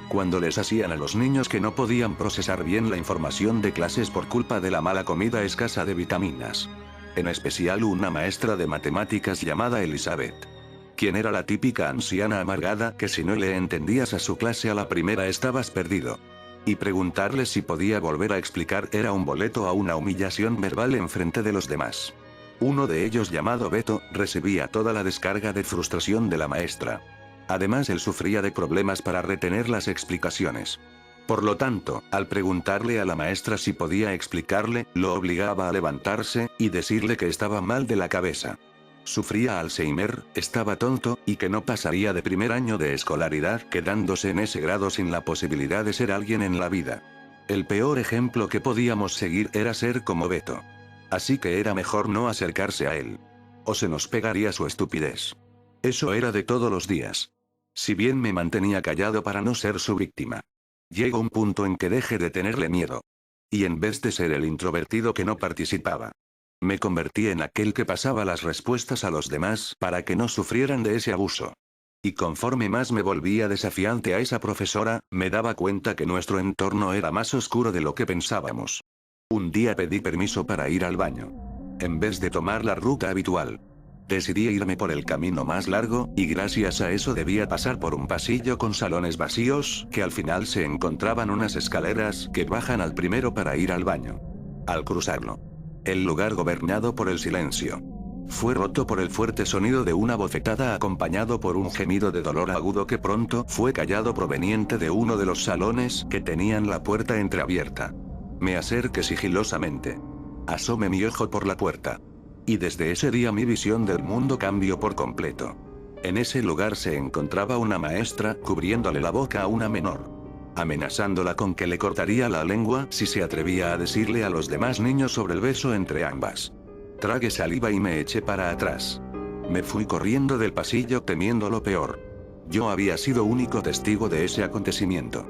S1: Cuando les hacían a los niños que no podían procesar bien la información de clases por culpa de la mala comida escasa de vitaminas. En especial una maestra de matemáticas llamada Elizabeth, quien era la típica anciana amargada que si no le entendías a su clase a la primera estabas perdido. Y preguntarle si podía volver a explicar era un boleto a una humillación verbal en frente de los demás. Uno de ellos, llamado Beto, recibía toda la descarga de frustración de la maestra. Además, él sufría de problemas para retener las explicaciones. Por lo tanto, al preguntarle a la maestra si podía explicarle, lo obligaba a levantarse y decirle que estaba mal de la cabeza. Sufría Alzheimer, estaba tonto, y que no pasaría de primer año de escolaridad, quedándose en ese grado sin la posibilidad de ser alguien en la vida. El peor ejemplo que podíamos seguir era ser como Beto. Así que era mejor no acercarse a él. O se nos pegaría su estupidez. Eso era de todos los días. Si bien me mantenía callado para no ser su víctima. Llegó un punto en que dejé de tenerle miedo. Y en vez de ser el introvertido que no participaba, me convertí en aquel que pasaba las respuestas a los demás para que no sufrieran de ese abuso. Y conforme más me volvía desafiante a esa profesora, me daba cuenta que nuestro entorno era más oscuro de lo que pensábamos. Un día pedí permiso para ir al baño. En vez de tomar la ruta habitual, decidí irme por el camino más largo, y gracias a eso debía pasar por un pasillo con salones vacíos, que al final se encontraban unas escaleras que bajan al primero para ir al baño. Al cruzarlo, el lugar gobernado por el silencio fue roto por el fuerte sonido de una bofetada acompañado por un gemido de dolor agudo que pronto fue callado proveniente de uno de los salones que tenían la puerta entreabierta. Me acerqué sigilosamente. Asomé mi ojo por la puerta. Y desde ese día mi visión del mundo cambió por completo. En ese lugar se encontraba una maestra cubriéndole la boca a una menor, amenazándola con que le cortaría la lengua si se atrevía a decirle a los demás niños sobre el beso entre ambas. Tragué saliva y me eché para atrás. Me fui corriendo del pasillo temiendo lo peor. Yo había sido único testigo de ese acontecimiento.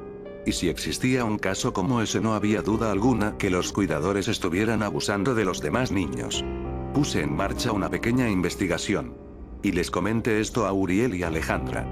S1: Y si existía un caso como ese, no había duda alguna que los cuidadores estuvieran abusando de los demás niños. Puse en marcha una pequeña investigación. Y les comenté esto a Uriel y Alejandra,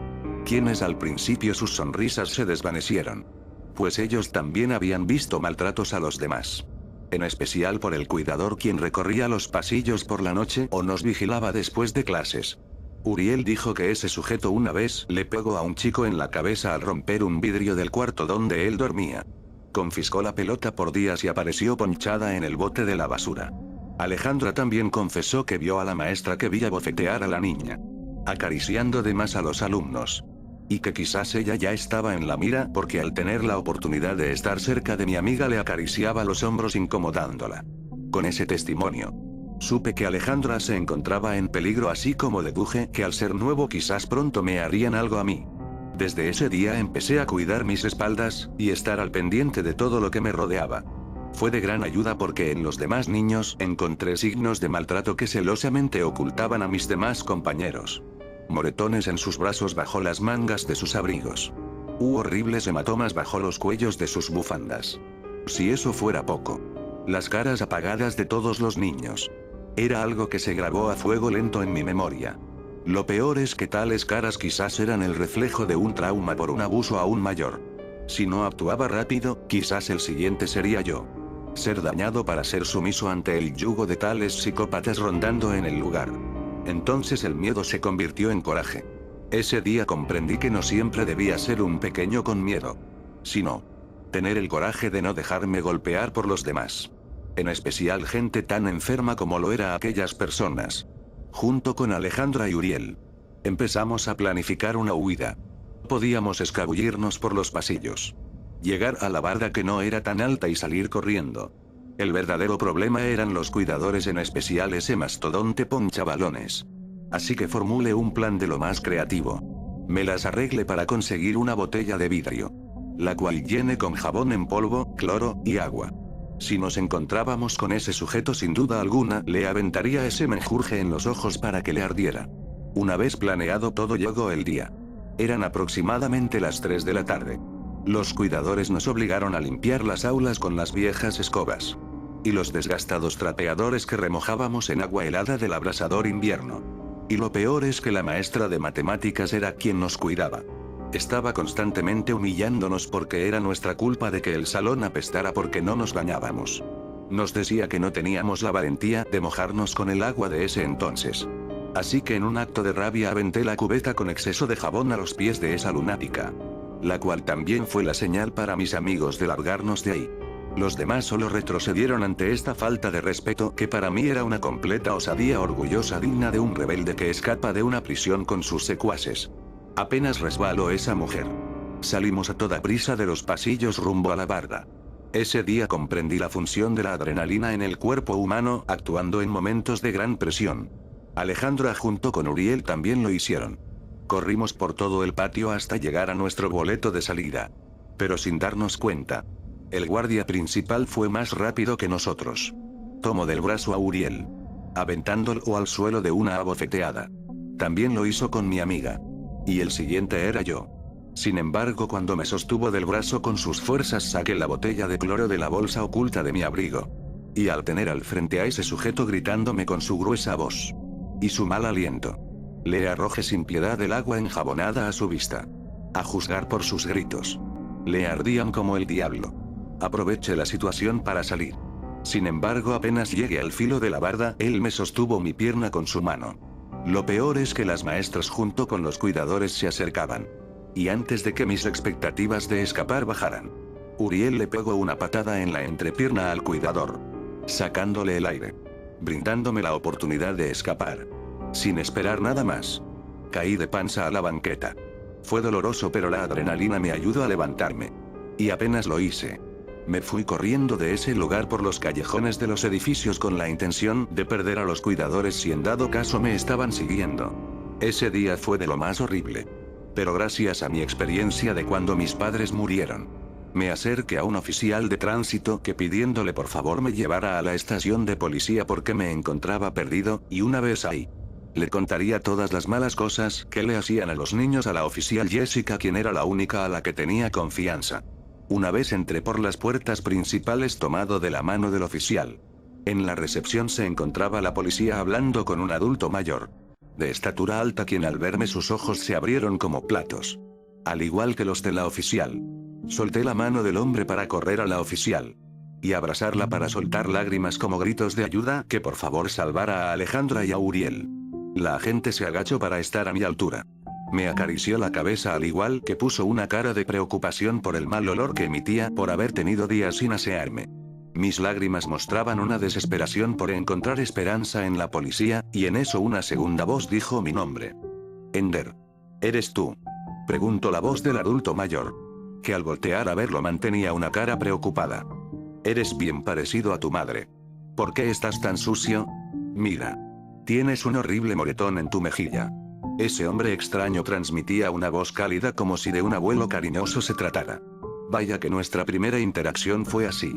S1: quienes al principio sus sonrisas se desvanecieron. Pues ellos también habían visto maltratos a los demás. En especial por el cuidador, quien recorría los pasillos por la noche o nos vigilaba después de clases. Uriel dijo que ese sujeto una vez le pegó a un chico en la cabeza al romper un vidrio del cuarto donde él dormía. Confiscó la pelota por días y apareció ponchada en el bote de la basura. Alejandra también confesó que vio a la maestra que veía bofetear a la niña, acariciando de más a los alumnos. Y que quizás ella ya estaba en la mira porque al tener la oportunidad de estar cerca de mi amiga le acariciaba los hombros incomodándola. Con ese testimonio, supe que Alejandra se encontraba en peligro, así como deduje que al ser nuevo quizás pronto me harían algo a mí. Desde ese día empecé a cuidar mis espaldas y estar al pendiente de todo lo que me rodeaba. Fue de gran ayuda porque en los demás niños encontré signos de maltrato que celosamente ocultaban a mis demás compañeros. Moretones en sus brazos bajo las mangas de sus abrigos. Horribles hematomas bajo los cuellos de sus bufandas. Si eso fuera poco, las caras apagadas de todos los niños. Era algo que se grabó a fuego lento en mi memoria. Lo peor es que tales caras quizás eran el reflejo de un trauma por un abuso aún mayor. Si no actuaba rápido, quizás el siguiente sería yo. Ser dañado para ser sumiso ante el yugo de tales psicópatas rondando en el lugar. Entonces el miedo se convirtió en coraje. Ese día comprendí que no siempre debía ser un pequeño con miedo, sino tener el coraje de no dejarme golpear por los demás. En especial gente tan enferma como lo eran aquellas personas. Junto con Alejandra y Uriel, empezamos a planificar una huida. Podíamos escabullirnos por los pasillos, llegar a la barda que no era tan alta y salir corriendo. El verdadero problema eran los cuidadores, en especial ese mastodonte ponchabalones. Así que formulé un plan de lo más creativo. Me las arreglé para conseguir una botella de vidrio, la cual llené con jabón en polvo, cloro y agua. Si nos encontrábamos con ese sujeto, sin duda alguna, le aventaría ese menjurje en los ojos para que le ardiera. Una vez planeado todo, llegó el día. Eran aproximadamente las 3 de la tarde. Los cuidadores nos obligaron a limpiar las aulas con las viejas escobas y los desgastados trapeadores que remojábamos en agua helada del abrasador invierno. Y lo peor es que la maestra de matemáticas era quien nos cuidaba. Estaba constantemente humillándonos porque era nuestra culpa de que el salón apestara porque no nos bañábamos. Nos decía que no teníamos la valentía de mojarnos con el agua de ese entonces. Así que en un acto de rabia aventé la cubeta con exceso de jabón a los pies de esa lunática. La cual también fue la señal para mis amigos de largarnos de ahí. Los demás solo retrocedieron ante esta falta de respeto que para mí era una completa osadía orgullosa digna de un rebelde que escapa de una prisión con sus secuaces. Apenas resbaló esa mujer. Salimos a toda prisa de los pasillos rumbo a la barra. Ese día comprendí la función de la adrenalina en el cuerpo humano actuando en momentos de gran presión. Alejandra junto con Uriel también lo hicieron. Corrimos por todo el patio hasta llegar a nuestro boleto de salida. Pero sin darnos cuenta. El guardia principal fue más rápido que nosotros. Tomó del brazo a Uriel, aventándolo al suelo de una abofeteada. También lo hizo con mi amiga. Y el siguiente era yo. Sin embargo, cuando me sostuvo del brazo con sus fuerzas, saqué la botella de cloro de la bolsa oculta de mi abrigo. Y al tener al frente a ese sujeto gritándome con su gruesa voz y su mal aliento, le arrojé sin piedad el agua enjabonada a su vista. A juzgar por sus gritos, le ardían como el diablo. Aproveché la situación para salir. Sin embargo, apenas llegué al filo de la barda, él me sostuvo mi pierna con su mano. Lo peor es que las maestras junto con los cuidadores se acercaban. Y antes de que mis expectativas de escapar bajaran, Uriel le pegó una patada en la entrepierna al cuidador, sacándole el aire, brindándome la oportunidad de escapar. Sin esperar nada más, caí de panza a la banqueta. Fue doloroso, pero la adrenalina me ayudó a levantarme. Y apenas lo hice, me fui corriendo de ese lugar por los callejones de los edificios con la intención de perder a los cuidadores si en dado caso me estaban siguiendo. Ese día fue de lo más horrible. Pero gracias a mi experiencia de cuando mis padres murieron, me acerqué a un oficial de tránsito que pidiéndole por favor me llevara a la estación de policía porque me encontraba perdido, y una vez ahí, le contaría todas las malas cosas que le hacían a los niños a la oficial Jessica, quien era la única a la que tenía confianza. Una vez entré por las puertas principales tomado de la mano del oficial. En la recepción se encontraba la policía hablando con un adulto mayor, de estatura alta, quien al verme sus ojos se abrieron como platos. Al igual que los de la oficial. Solté la mano del hombre para correr a la oficial. Y abrazarla para soltar lágrimas como gritos de ayuda, que por favor salvara a Alejandra y a Uriel. La agente se agachó para estar a mi altura. Me acarició la cabeza al igual que puso una cara de preocupación por el mal olor que emitía por haber tenido días sin asearme. Mis lágrimas mostraban una desesperación por encontrar esperanza en la policía, y en eso una segunda voz dijo mi nombre. Ender. ¿Eres tú? Preguntó la voz del adulto mayor, que al voltear a verlo mantenía una cara preocupada. Eres bien parecido a tu madre. ¿Por qué estás tan sucio? Mira. Tienes un horrible moretón en tu mejilla. Ese hombre extraño transmitía una voz cálida como si de un abuelo cariñoso se tratara. Vaya que nuestra primera interacción fue así.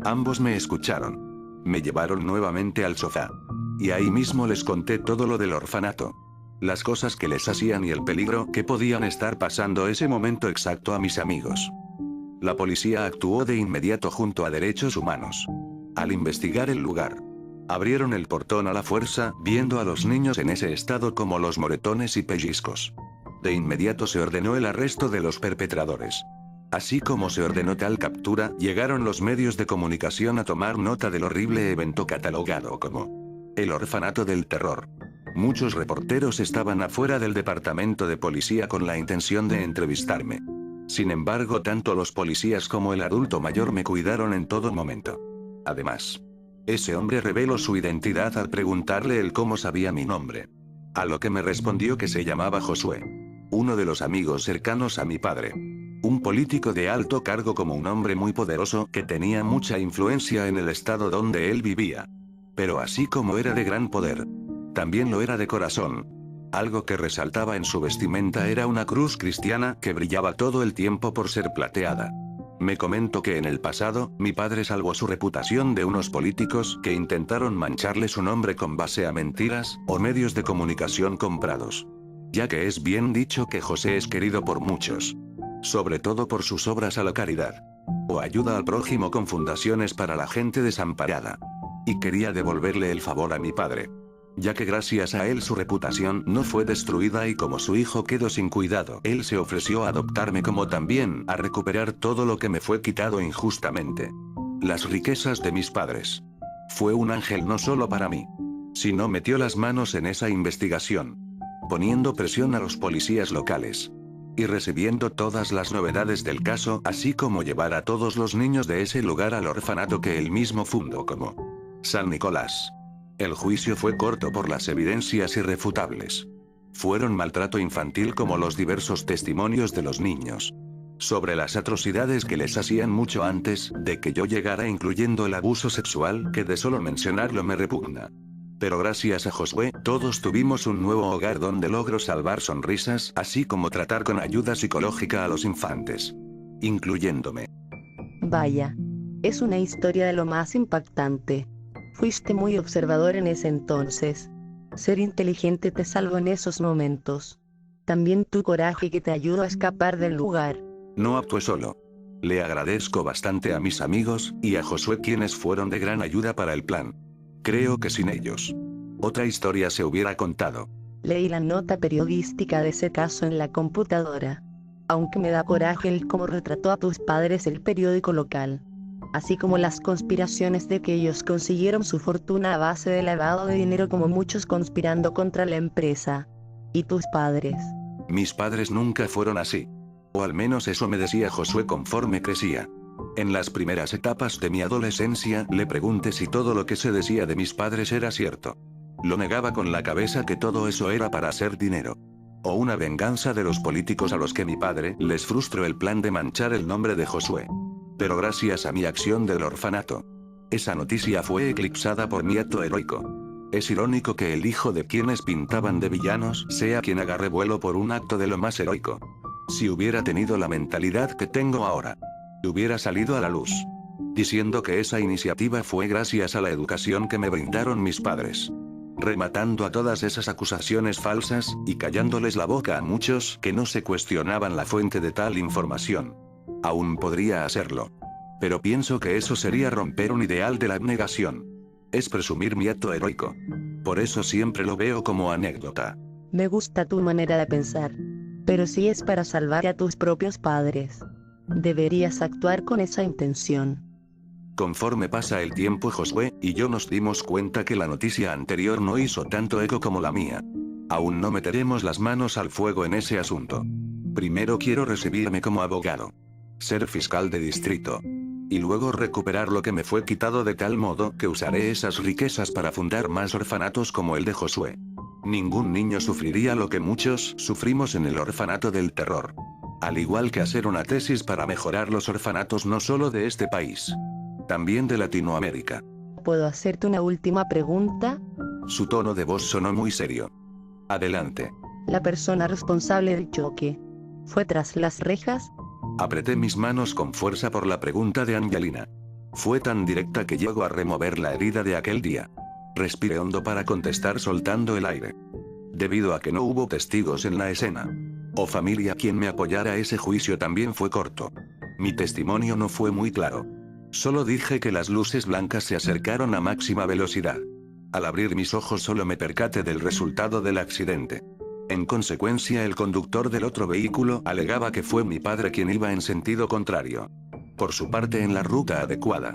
S1: Ambos me escucharon. Me llevaron nuevamente al sofá. Y ahí mismo les conté todo lo del orfanato. Las cosas que les hacían y el peligro que podían estar pasando ese momento exacto a mis amigos. La policía actuó de inmediato junto a Derechos Humanos. Al investigar el lugar, abrieron el portón a la fuerza, viendo a los niños en ese estado como los moretones y pellizcos. De inmediato se ordenó el arresto de los perpetradores. Así como se ordenó tal captura, llegaron los medios de comunicación a tomar nota del horrible evento catalogado como el orfanato del terror. Muchos reporteros estaban afuera del departamento de policía con la intención de entrevistarme. Sin embargo, tanto los policías como el adulto mayor me cuidaron en todo momento. Además, ese hombre reveló su identidad al preguntarle el cómo sabía mi nombre. A lo que me respondió que se llamaba Josué, uno de los amigos cercanos a mi padre. Un político de alto cargo, como un hombre muy poderoso que tenía mucha influencia en el estado donde él vivía. Pero así como era de gran poder, también lo era de corazón. Algo que resaltaba en su vestimenta era una cruz cristiana que brillaba todo el tiempo por ser plateada. Me comentó que en el pasado, mi padre salvó su reputación de unos políticos que intentaron mancharle su nombre con base a mentiras o medios de comunicación comprados. Ya que es bien dicho que José es querido por muchos, sobre todo por sus obras a la caridad o ayuda al prójimo con fundaciones para la gente desamparada. Y quería devolverle el favor a mi padre. ya que gracias a él su reputación no fue destruida y como su hijo quedó sin cuidado, él se ofreció a adoptarme como también a recuperar todo lo que me fue quitado injustamente. Las riquezas de mis padres. Fue un ángel no solo para mí, sino metió las manos en esa investigación, poniendo presión a los policías locales y recibiendo todas las novedades del caso, así como llevar a todos los niños de ese lugar al orfanato que él mismo fundó como San Nicolás. El juicio fue corto por las evidencias irrefutables. Fueron maltrato infantil como los diversos testimonios de los niños sobre las atrocidades que les hacían mucho antes de que yo llegara, incluyendo el abuso sexual, que de solo mencionarlo me repugna. Pero gracias a Josué, todos tuvimos un nuevo hogar donde logro salvar sonrisas, así como tratar con ayuda psicológica a los infantes, incluyéndome.
S2: Vaya. Es una historia de lo más impactante. Fuiste muy observador en ese entonces. Ser inteligente te salvó en esos momentos. También tu coraje que te ayudó a escapar del lugar.
S1: No actué solo. Le agradezco bastante a mis amigos y a Josué, quienes fueron de gran ayuda para el plan. Creo que sin ellos, otra historia se hubiera contado.
S2: Leí la nota periodística de ese caso en la computadora. Aunque me da coraje el cómo retrató a tus padres el periódico local. Así como las conspiraciones de que ellos consiguieron su fortuna a base de lavado de dinero, como muchos conspirando contra la empresa. ¿Y tus padres?
S1: Mis padres nunca fueron así. O al menos eso me decía Josué conforme crecía. En las primeras etapas de mi adolescencia, le pregunté si todo lo que se decía de mis padres era cierto. Lo negaba con la cabeza, que todo eso era para hacer dinero. O una venganza de los políticos a los que mi padre les frustró el plan de manchar el nombre de Josué. Pero gracias a mi acción del orfanato, esa noticia fue eclipsada por mi acto heroico. Es irónico que el hijo de quienes pintaban de villanos sea quien agarre vuelo por un acto de lo más heroico. Si hubiera tenido la mentalidad que tengo ahora, hubiera salido a la luz diciendo que esa iniciativa fue gracias a la educación que me brindaron mis padres, rematando a todas esas acusaciones falsas y callándoles la boca a muchos que no se cuestionaban la fuente de tal información. Aún podría hacerlo, pero pienso que eso sería romper un ideal de la abnegación. Es presumir mi acto heroico. Por eso siempre lo veo como anécdota.
S2: Me gusta tu manera de pensar. Pero si es para salvar a tus propios padres, deberías actuar con esa intención.
S1: Conforme pasa el tiempo, Josué y yo nos dimos cuenta que la noticia anterior no hizo tanto eco como la mía. Aún no meteremos las manos al fuego en ese asunto. Primero quiero recibirme como abogado, ser fiscal de distrito, y luego recuperar lo que me fue quitado, de tal modo que usaré esas riquezas para fundar más orfanatos como el de Josué. Ningún niño sufriría lo que muchos sufrimos en el orfanato del terror. Al igual que hacer una tesis para mejorar los orfanatos no solo de este país, también de Latinoamérica.
S2: ¿Puedo hacerte una última pregunta?
S1: Su tono de voz sonó muy serio. Adelante.
S2: ¿La persona responsable del choque fue tras las rejas?
S1: Apreté mis manos con fuerza por la pregunta de Angelina. Fue tan directa que llegó a remover la herida de aquel día. Respiré hondo para contestar soltando el aire. Debido a que no hubo testigos en la escena o familia quien me apoyara, ese juicio también fue corto. Mi testimonio no fue muy claro. Solo dije que las luces blancas se acercaron a máxima velocidad. Al abrir mis ojos solo me percaté del resultado del accidente. En consecuencia, el conductor del otro vehículo alegaba que fue mi padre quien iba en sentido contrario. Por su parte, en la ruta adecuada.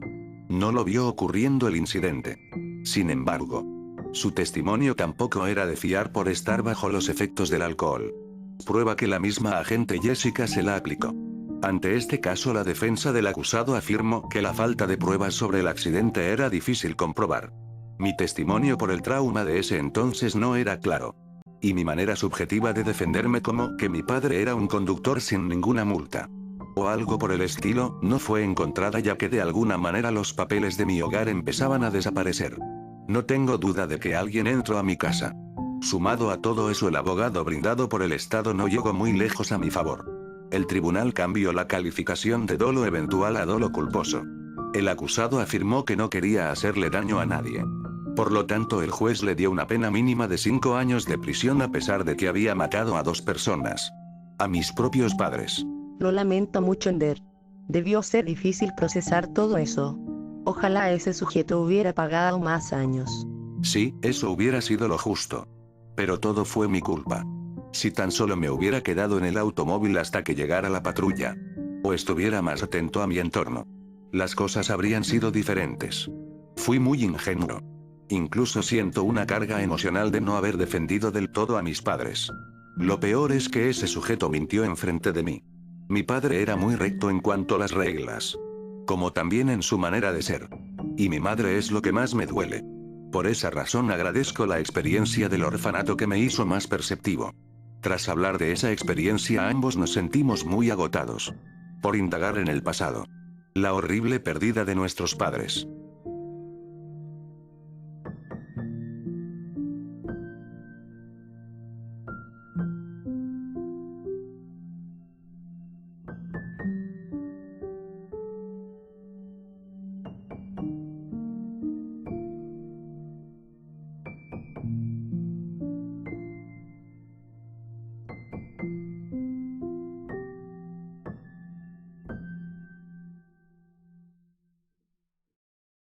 S1: No lo vio ocurriendo el incidente. Sin embargo, su testimonio tampoco era de fiar por estar bajo los efectos del alcohol. Prueba que la misma agente Jessica se la aplicó. Ante este caso, la defensa del acusado afirmó que la falta de pruebas sobre el accidente era difícil comprobar. Mi testimonio por el trauma de ese entonces no era claro. Y mi manera subjetiva de defenderme como que mi padre era un conductor sin ninguna multa o algo por el estilo, no fue encontrada, ya que de alguna manera los papeles de mi hogar empezaban a desaparecer. No tengo duda de que alguien entró a mi casa. Sumado a todo eso, el abogado brindado por el Estado no llegó muy lejos a mi favor. El tribunal cambió la calificación de dolo eventual a dolo culposo. El acusado afirmó que no quería hacerle daño a nadie. Por lo tanto, el juez le dio una pena mínima de 5 años de prisión, a pesar de que había matado a 2 personas. A mis propios padres.
S2: Lo lamento mucho, Ender. Debió ser difícil procesar todo eso. Ojalá ese sujeto hubiera pagado más años.
S1: Sí, eso hubiera sido lo justo. Pero todo fue mi culpa. Si tan solo me hubiera quedado en el automóvil hasta que llegara la patrulla. O estuviera más atento a mi entorno. Las cosas habrían sido diferentes. Fui muy ingenuo. Incluso siento una carga emocional de no haber defendido del todo a mis padres. Lo peor es que ese sujeto mintió enfrente de mí. Mi padre era muy recto en cuanto a las reglas. Como también en su manera de ser. Y mi madre es lo que más me duele. Por esa razón agradezco la experiencia del orfanato que me hizo más perceptivo. Tras hablar de esa experiencia ambos nos sentimos muy agotados. Por indagar en el pasado. La horrible pérdida de nuestros padres.